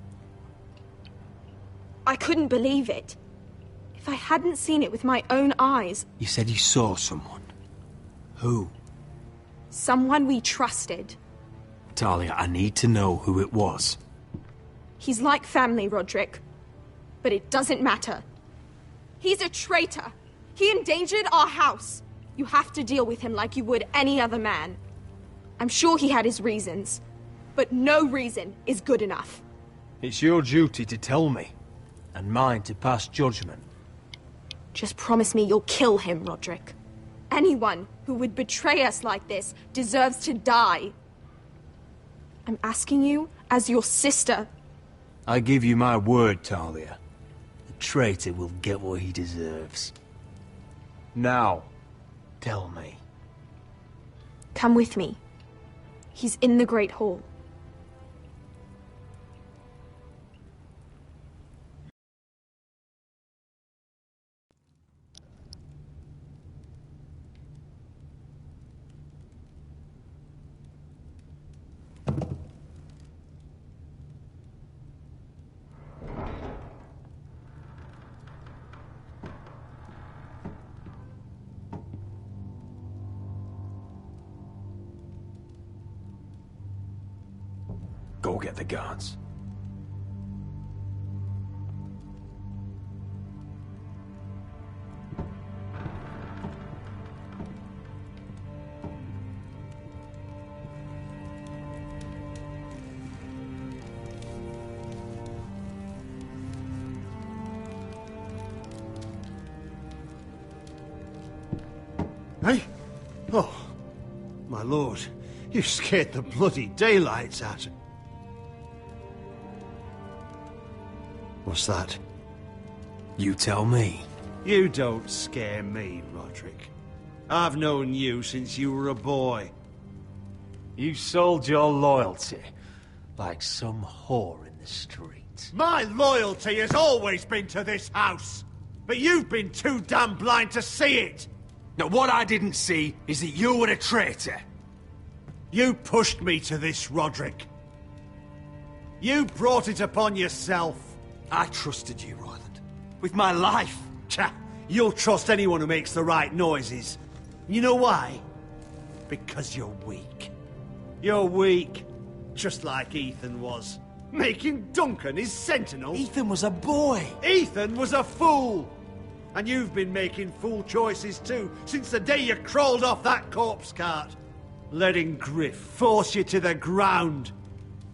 I couldn't believe it. If I hadn't seen it with my own eyes... You said you saw someone. Who? Someone we trusted. Talia, I need to know who it was. He's like family, Roderick. But it doesn't matter. He's a traitor. He endangered our house. You have to deal with him like you would any other man. I'm sure he had his reasons. But no reason is good enough. It's your duty to tell me, and mine to pass judgment. Just promise me you'll kill him, Roderick. Anyone who would betray us like this deserves to die. I'm asking you as your sister. I give you my word, Talia. The traitor will get what he deserves. Now, tell me. Come with me. He's in the Great Hall. Go get the guards. Hey? Oh, my lord, you scared the bloody daylights out of... What's that? You tell me. You don't scare me, Roderick. I've known you since you were a boy. You sold your loyalty like some whore in the street. My loyalty has always been to this house, but you've been too damn blind to see it. Now, what I didn't see is that you were a traitor. You pushed me to this, Roderick. You brought it upon yourself. I trusted you, Royland. With my life. Cha! You'll trust anyone who makes the right noises. You know why? Because you're weak. You're weak. Just like Ethan was. Making Duncan his sentinel? Ethan was a boy! Ethan was a fool! And you've been making fool choices too, since the day you crawled off that corpse cart. Letting Griff force you to the ground,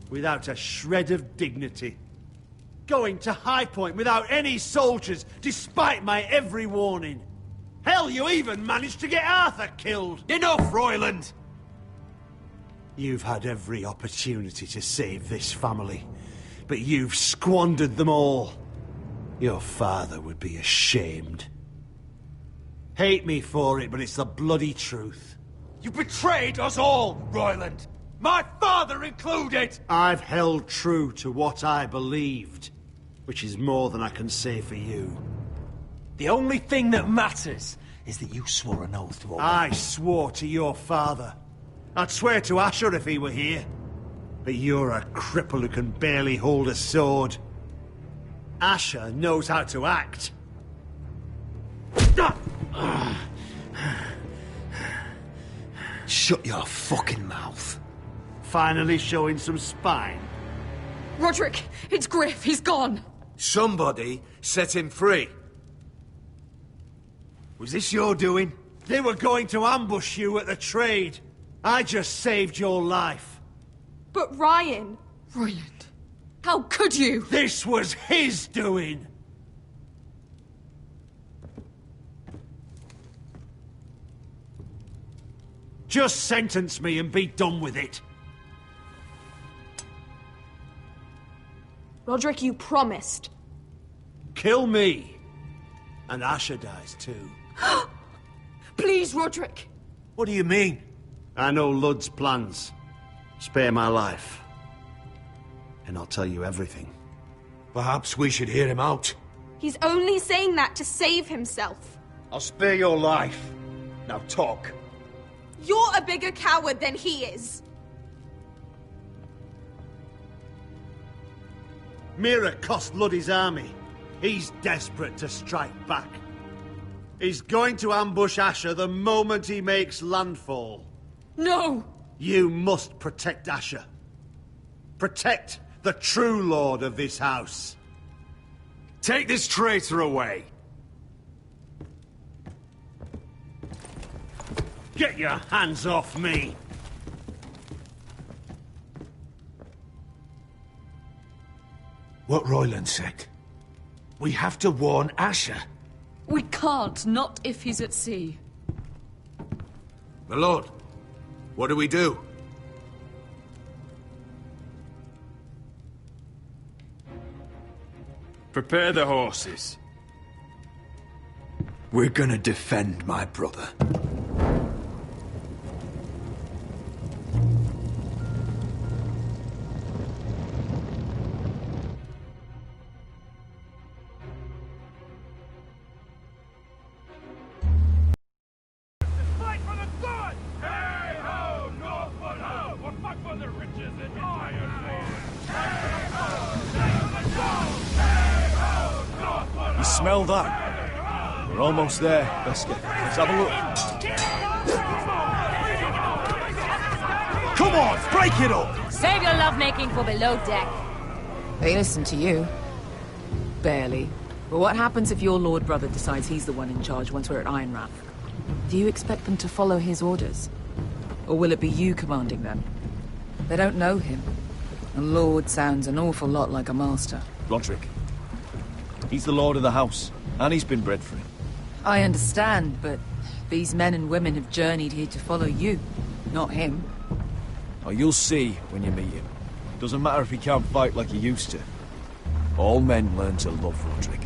without a shred of dignity. Going to High Point without any soldiers, despite my every warning. Hell, you even managed to get Arthur killed! Enough, Royland! You've had every opportunity to save this family, but you've squandered them all. Your father would be ashamed. Hate me for it, but it's the bloody truth. You betrayed us all, Royland! My father included! I've held true to what I believed, which is more than I can say for you. The only thing that matters is that you swore an oath to obey. I swore to your father. I'd swear to Asher if he were here. But you're a cripple who can barely hold a sword. Asher knows how to act. Shut your fucking mouth. Finally showing some spine. Roderick, it's Griff. He's gone. Somebody set him free. Was this your doing? They were going to ambush you at the trade. I just saved your life. But Ryan... Royland, how could you? This was his doing. Just sentence me and be done with it. Roderick, you promised. Kill me. And Asher dies too. Please, Roderick. What do you mean? I know Ludd's plans. Spare my life. And I'll tell you everything. Perhaps we should hear him out. He's only saying that to save himself. I'll spare your life. Now talk. You're a bigger coward than he is. Mira cost Ludd his army. He's desperate to strike back. He's going to ambush Asher the moment he makes landfall. No! You must protect Asher. Protect the true lord of this house. Take this traitor away. Get your hands off me! What Royland said. We have to warn Asher. We can't, not if he's at sea. My lord, what do we do? Prepare the horses. We're gonna defend my brother. Smell that? We're almost there. Let's have a look. Come on, break it up! Save your lovemaking for below deck. They listen to you. Barely. But what happens if your lord brother decides he's the one in charge once we're at Ironrath? Do you expect them to follow his orders? Or will it be you commanding them? They don't know him. A lord sounds an awful lot like a master. Roderick. He's the lord of the house, and he's been bred for it. I understand, but these men and women have journeyed here to follow you, not him. Oh, you'll see when you meet him. Doesn't matter if he can't fight like he used to. All men learn to love Roderick.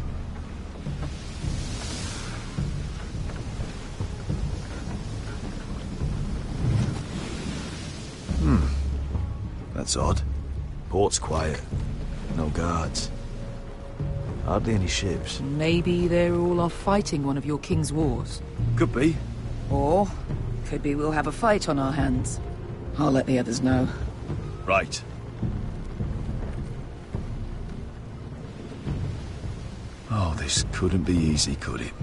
That's odd. Port's quiet. No guards. Hardly any ships. Maybe they're all off fighting one of your king's wars. Could be. Or, could be we'll have a fight on our hands. I'll let the others know. Right. Oh, this couldn't be easy, could it?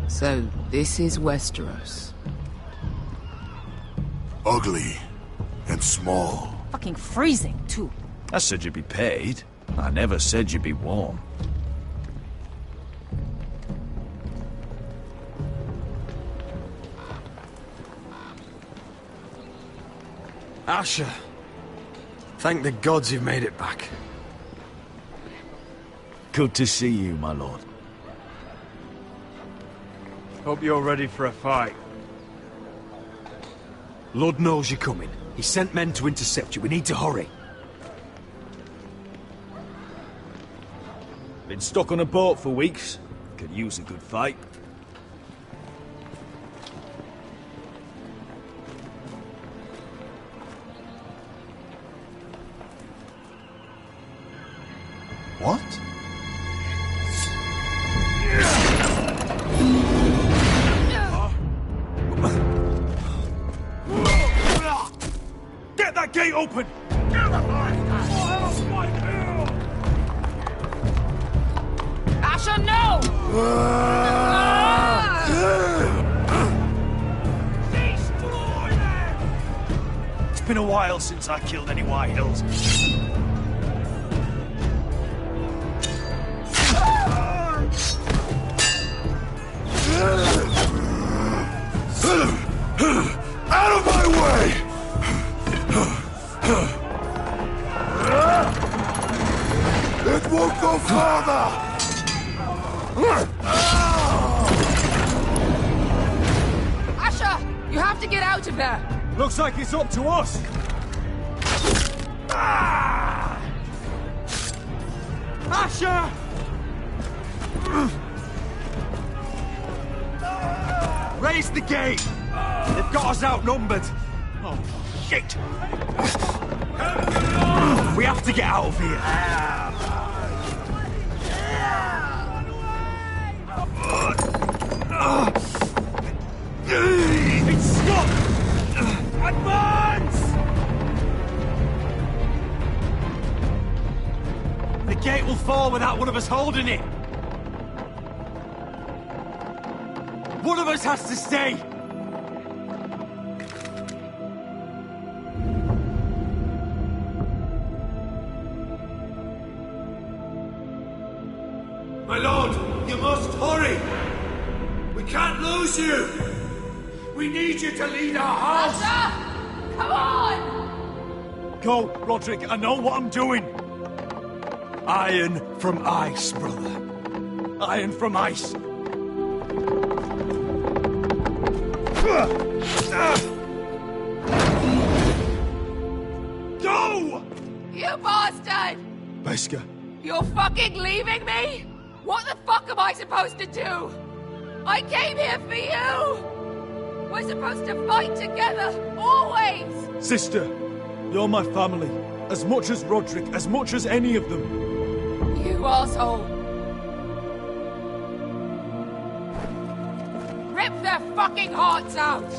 So, this is Westeros. Ugly and small. Fucking freezing, too. I said you'd be paid. I never said you'd be warm. Asher, thank the gods you've made it back. Good to see you, my lord. Hope you're ready for a fight. Lord knows you're coming. He sent men to intercept you. We need to hurry. Been stuck on a boat for weeks. Could use a good fight. What? Get that gate open! Asher, no! It's been a while since I killed any White Hills. Out of my way! It won't go farther! Asher, you have to get out of there! Looks like it's up to us! Asher! Raise the gate! They've got us outnumbered! Oh, shit! We have to get out of here! It's stuck! Advance! The gate will fall without one of us holding it! One of us has to stay! My lord, you must hurry! We can't lose you! We need you to lead our house! Asher! Come on! Go, Roderick, I know what I'm doing! Iron from ice, brother. Iron from ice. Go! You bastard! Beskha. You're fucking leaving me? What the fuck am I supposed to do? I came here for you! We're supposed to fight together, always! Sister, you're my family. As much as Roderick, as much as any of them. You asshole! Rip their fucking hearts out!